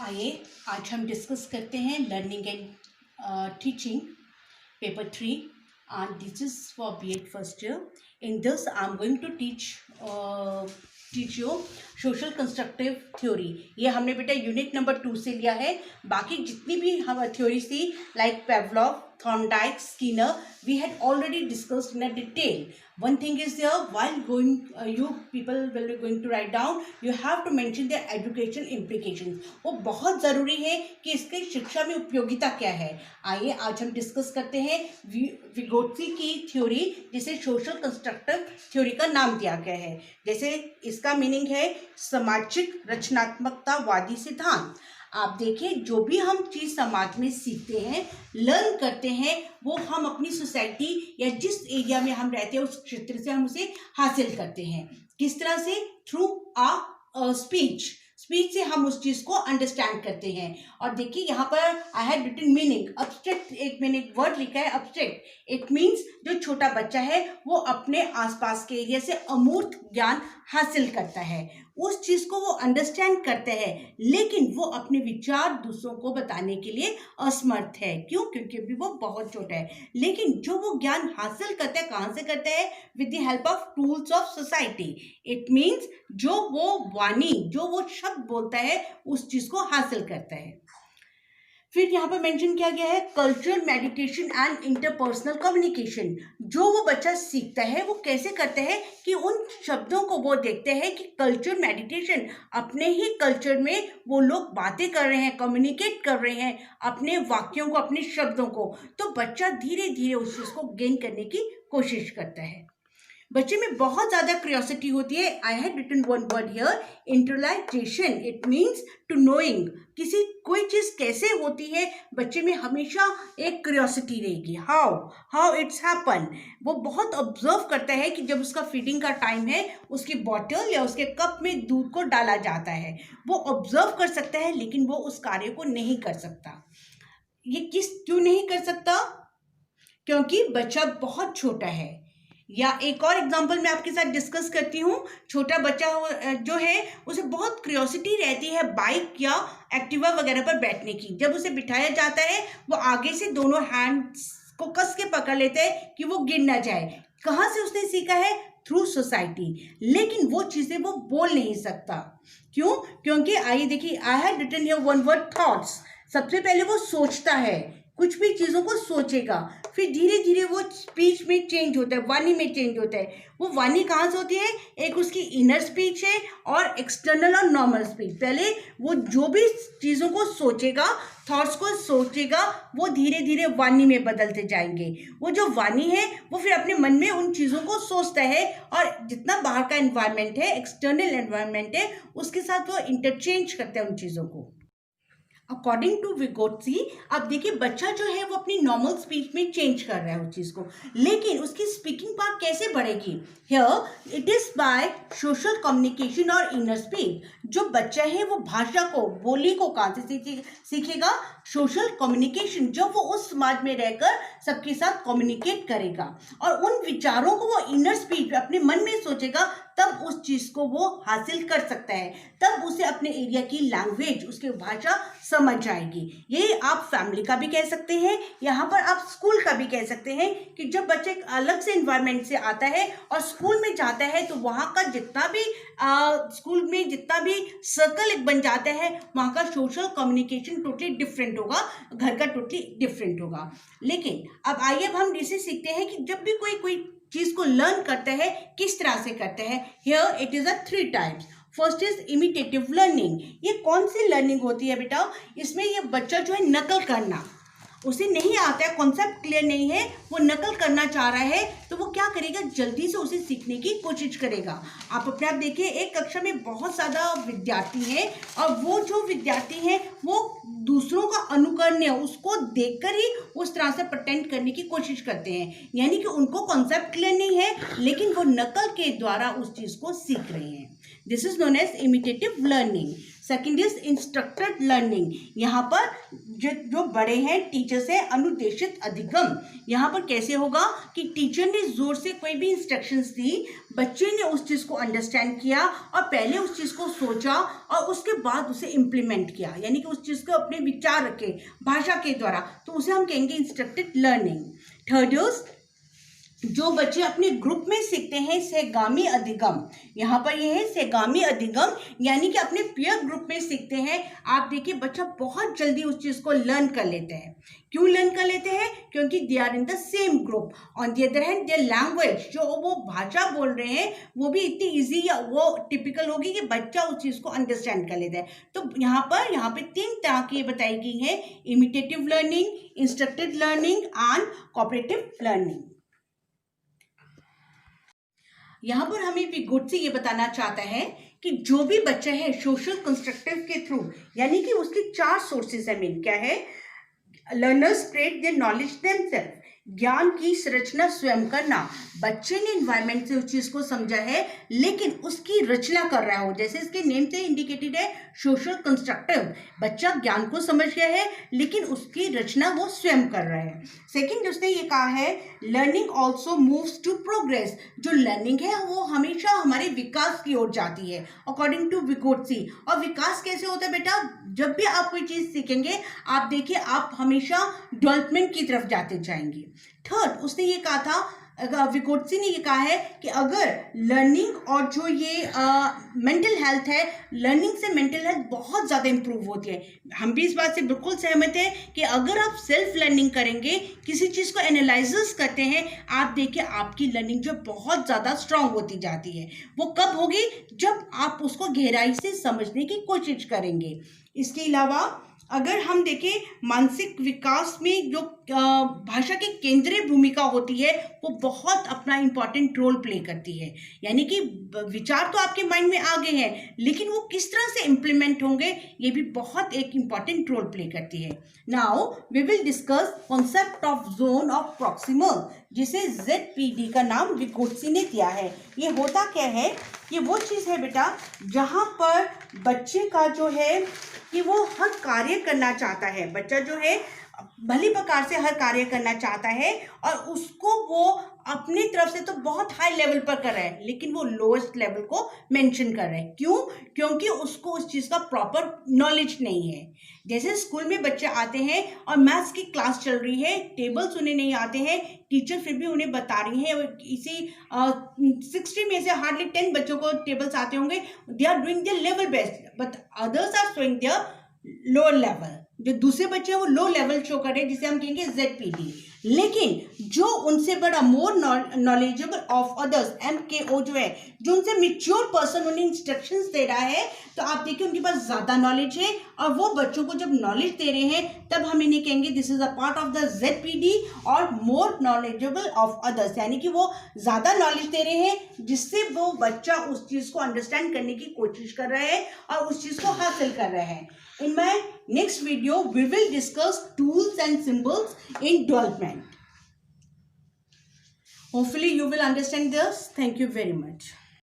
आइए आज हम डिस्कस करते हैं learning and teaching paper 3 and this is for B.Ed first year. In this I am going to teach you social constructive theory. ये हमने बेटा यूनिट नंबर 2 से लिया है. बाकी जितनी भी हम थ्योरी थी like पेवलॉव, Thorndike, Skinner, we had already discussed in a detail. One thing is there, while going, you people will be going to write down, you have to mention their education implications. वो बहुत ज़रूरी है कि इसके शिक्षा में उपयोगिता क्या है. आइए आज हम डिस्कस करते हैं विगोत्सी की थ्योरी, जिसे सोशल कंस्ट्रक्टिव थ्योरी का नाम दिया गया है. जैसे इसका मीनिंग है सामाजिक रचनात्मकतावादी सिद्धांत. आप देखिए, जो भी हम चीज़ समाज में सीखते हैं, लर्न करते हैं, वो हम अपनी सोसाइटी या जिस एरिया में हम रहते हैं उस क्षेत्र से हम उसे हासिल करते हैं. किस तरह से? थ्रू आ स्पीच से हम उस चीज़ को अंडरस्टैंड करते हैं. और देखिए यहाँ पर I had written meaning abstract. एक मैंने वर्ड लिखा है अब्स्ट्रैक्ट. इट मीन्स जो छोटा बच्चा है वो अपने आसपास के एरिया से अमूर्त ज्ञान हासिल करता है, उस चीज़ को वो अंडरस्टैंड करते हैं, लेकिन वो अपने विचार दूसरों को बताने के लिए असमर्थ है. क्यों? क्योंकि अभी वो बहुत छोटा है. लेकिन जो वो ज्ञान हासिल करता है, कहाँ से करता है? With the help of tools of society. It means जो वो वाणी, जो वो शब्द बोलता है, उस चीज़ को हासिल करता है. फिर यहाँ पर मेंशन किया गया है cultural meditation and interpersonal communication. जो वो बच्चा सीखता है वो कैसे करता है कि उन शब्दों को वो देखते हैं कि कल्चर मेडिटेशन, अपने ही कल्चर में वो लोग बातें कर रहे हैं, कम्युनिकेट कर रहे हैं अपने वाक्यों को, अपने शब्दों को. तो बच्चा धीरे धीरे उस चीज़ को गेन करने की कोशिश करता है. बच्चे में बहुत ज़्यादा क्यूरियोसिटी होती है. I had written one word here, internalization. It means to knowing. कोई चीज़ कैसे होती है, बच्चे में हमेशा एक क्यूरियोसिटी रहेगी. How it's happen. वो बहुत ऑब्जर्व करता है कि जब उसका फीडिंग का टाइम है, उसकी बॉटल या उसके कप में दूध को डाला जाता है, वो ऑब्जर्व कर सकता है, लेकिन वो उस कार्य को नहीं कर सकता. ये क्यों नहीं कर सकता? क्योंकि बच्चा बहुत छोटा है. या एक और एग्जांपल मैं आपके साथ डिस्कस करती हूँ. छोटा बच्चा जो है उसे बहुत क्यूरियोसिटी रहती है बाइक या एक्टिवा वगैरह पर बैठने की. जब उसे बिठाया जाता है, वो आगे से दोनों हैंड्स को कस के पकड़ लेते हैं कि वो गिर ना जाए. कहाँ से उसने सीखा है? Through society. लेकिन वो चीज़ें वो बोल नहीं सकता. क्यों? क्योंकि आइए देखिए, I had written here one word thoughts. सबसे पहले वो सोचता है, कुछ भी चीज़ों को सोचेगा, फिर धीरे धीरे वो स्पीच में चेंज होता है, वाणी में चेंज होता है. वो वाणी कहाँ से होती है? एक उसकी इनर स्पीच है और एक्सटर्नल और नॉर्मल स्पीच. पहले वो जो भी चीज़ों को सोचेगा, थॉट्स को सोचेगा, वो धीरे धीरे वाणी में बदलते जाएंगे. वो जो वाणी है वो फिर अपने मन में उन चीज़ों को सोचता है, और जितना बाहर का एनवायरनमेंट है, एक्सटर्नल एनवायरनमेंट है, उसके साथ वो इंटरचेंज करता है उन चीज़ों को. अकॉर्डिंग टू विगोत्सी, अब देखिए बच्चा जो है वो अपनी नॉर्मल स्पीच में चेंज कर रहा है उस चीज़ को, लेकिन उसकी स्पीकिंग पावर कैसे बढ़ेगी? Here it is by social communication और इनर स्पीच. जो बच्चा है वो भाषा को, बोली को कहाँ से सीखेगा? Social communication. जब वो उस समाज में रहकर सबके साथ कम्युनिकेट करेगा और उन विचारों को वो इनर स्पीच अपने मन में सोचेगा, तब उस चीज़ को वो हासिल कर सकता है. तब उसे अपने एरिया की लैंग्वेज, उसकी भाषा समझ आएगी. ये आप फैमिली का भी कह सकते हैं, यहाँ पर आप स्कूल का भी कह सकते हैं कि जब बच्चे एक अलग से एनवायरनमेंट से आता है और स्कूल में जाता है, तो वहाँ का जितना भी स्कूल में जितना भी सर्कल एक बन जाता है, वहाँ का सोशल कम्युनिकेशन टोटली डिफरेंट होगा, घर का टोटली डिफरेंट होगा. लेकिन अब आइए अब हम इसे सीखते हैं कि जब भी कोई चीज़ को लर्न करते हैं, किस तरह से करते हैं. Here it is 3 types. First is imitative learning. ये कौन सी लर्निंग होती है बेटा? इसमें ये बच्चा जो है नकल करना, उसे नहीं आता है, कॉन्सेप्ट क्लियर नहीं है, वो नकल करना चाह रहा है, तो वो क्या करेगा? जल्दी से उसे सीखने की कोशिश करेगा. आप अपने आप देखिए, एक कक्षा में बहुत ज़्यादा विद्यार्थी हैं, और वो जो विद्यार्थी हैं वो दूसरों का अनुकरण, उसको देखकर ही उस तरह से प्रेटेंड करने की कोशिश करते हैं. यानी कि उनको कॉन्सेप्ट क्लियर नहीं है, लेकिन वो नकल के द्वारा उस चीज़ को सीख रहे हैं. This is known as imitative learning. Second is instructed learning, यहाँ पर जो बड़े हैं टीचर से अनुदेशित अधिगम। यहाँ पर कैसे होगा कि टीचर ने जोर से कोई भी इंस्ट्रक्शंस दी, बच्चे ने उस चीज़ को अंडरस्टैंड किया और पहले उस चीज़ को सोचा और उसके बाद उसे इम्प्लीमेंट किया, यानी कि उस चीज़ को अपने विचार रखे भाषा के द्वारा, तो उसे हम कहेंगे इंस्ट्रक्टेड लर्निंग। थर्ड इज जो बच्चे अपने ग्रुप में सीखते हैं सहगामी अधिगम, यहाँ पर ये है सहगामी अधिगम, यानी कि अपने पीयर ग्रुप में सीखते हैं। आप देखिए बच्चा बहुत जल्दी उस चीज़ को लर्न कर लेते हैं। क्यों लर्न कर लेते हैं? क्योंकि they are in the same group. On the other hand their language, जो वो भाषा बोल रहे हैं वो भी इतनी ईजी या वो टिपिकल होगी कि बच्चा उस चीज़ को अंडरस्टैंड कर लेता है। तो यहाँ पे 3 तरह की बताई गई है, imitative learning, instructed learning and cooperative learning. यहाँ पर हमें विगोत्सी ये बताना चाहता है कि जो भी बच्चा है सोशल कंस्ट्रक्टिव के थ्रू, यानी कि उसकी 4 सोर्सेज है, मेन क्या है, learners spread their knowledge themselves, ज्ञान की संरचना स्वयं करना। बच्चे ने इन्वायरमेंट से उस चीज़ को समझा है लेकिन उसकी रचना कर रहा हो, जैसे इसके नेम से इंडिकेटेड है सोशल कंस्ट्रक्टिव। बच्चा ज्ञान को समझ गया है लेकिन उसकी रचना वो स्वयं कर रहा है। सेकंड उसने ये कहा है learning also moves to progress, जो लर्निंग है वो हमेशा हमारे विकास की ओर जाती है अकॉर्डिंग टू विगोत्सी। और विकास कैसे होता है बेटा? जब भी आप कोई चीज़ सीखेंगे आप देखिए आप हमेशा डेवलपमेंट की तरफ जाते जाएंगे। थर्ड उसने ये कहा था, विगोत्सी ने ये कहा है कि अगर लर्निंग और जो ये मेंटल हेल्थ है, लर्निंग से मेंटल हेल्थ बहुत ज़्यादा इंप्रूव होती है। हम भी इस बात से बिल्कुल सहमत हैं कि अगर आप सेल्फ लर्निंग करेंगे, किसी चीज़ को एनालाइसिस करते हैं, आप देखिए आपकी लर्निंग जो बहुत ज़्यादा स्ट्रांग होती जाती है। वो कब होगी? जब आप उसको गहराई से समझने की कोशिश करेंगे। इसके अलावा अगर हम देखें मानसिक विकास में जो भाषा की केंद्रीय भूमिका होती है वो बहुत अपना इम्पॉर्टेंट रोल प्ले करती है, यानी कि विचार तो आपके माइंड में आ गए हैं लेकिन वो किस तरह से इम्प्लीमेंट होंगे ये भी बहुत एक इम्पॉर्टेंट रोल प्ले करती है। Now we will discuss concept of zone of proximal, जिसे ZPD का नाम विगोत्सी ने दिया है। ये होता क्या है? ये वो चीज़ है बेटा जहाँ पर बच्चे का जो है कि वो हर कार्य करना चाहता है, बच्चा जो है भली प्रकार से हर कार्य करना चाहता है और उसको वो अपनी तरफ से तो बहुत हाई लेवल पर कर रहा है लेकिन वो लोएस्ट लेवल को मेंशन कर रहा है। क्यों? क्योंकि उसको उस चीज़ का प्रॉपर नॉलेज नहीं है। जैसे स्कूल में बच्चे आते हैं और मैथ्स की क्लास चल रही है, टेबल्स उन्हें नहीं आते हैं, टीचर फिर भी उन्हें बता रही है, इसी 60 में से हार्डली 10 बच्चों को टेबल्स आते होंगे, they are doing their level best but others are showing their lower level. जो दूसरे बच्चे हैं वो लो लेवल शो कर रहे हैं जिसे हम कहेंगे ZPD। लेकिन जो उनसे बड़ा more knowledgeable of others MKO जो है, जो उनसे मैच्योर पर्सन उन्हें इंस्ट्रक्शंस दे रहा है, तो आप देखिए उनके पास ज़्यादा नॉलेज है और वो बच्चों को जब नॉलेज दे रहे हैं तब हम इन्हें कहेंगे this is a part of the ZPD और मोर नॉलेजेबल ऑफ अदर्स, यानी कि वो ज़्यादा नॉलेज दे रहे हैं जिससे वो बच्चा उस चीज़ को अंडरस्टैंड करने की कोशिश कर रहा है और उस चीज़ को हासिल कर रहे हैं। In my next video, we will discuss tools and symbols in development. Hopefully, you will understand this. Thank you very much.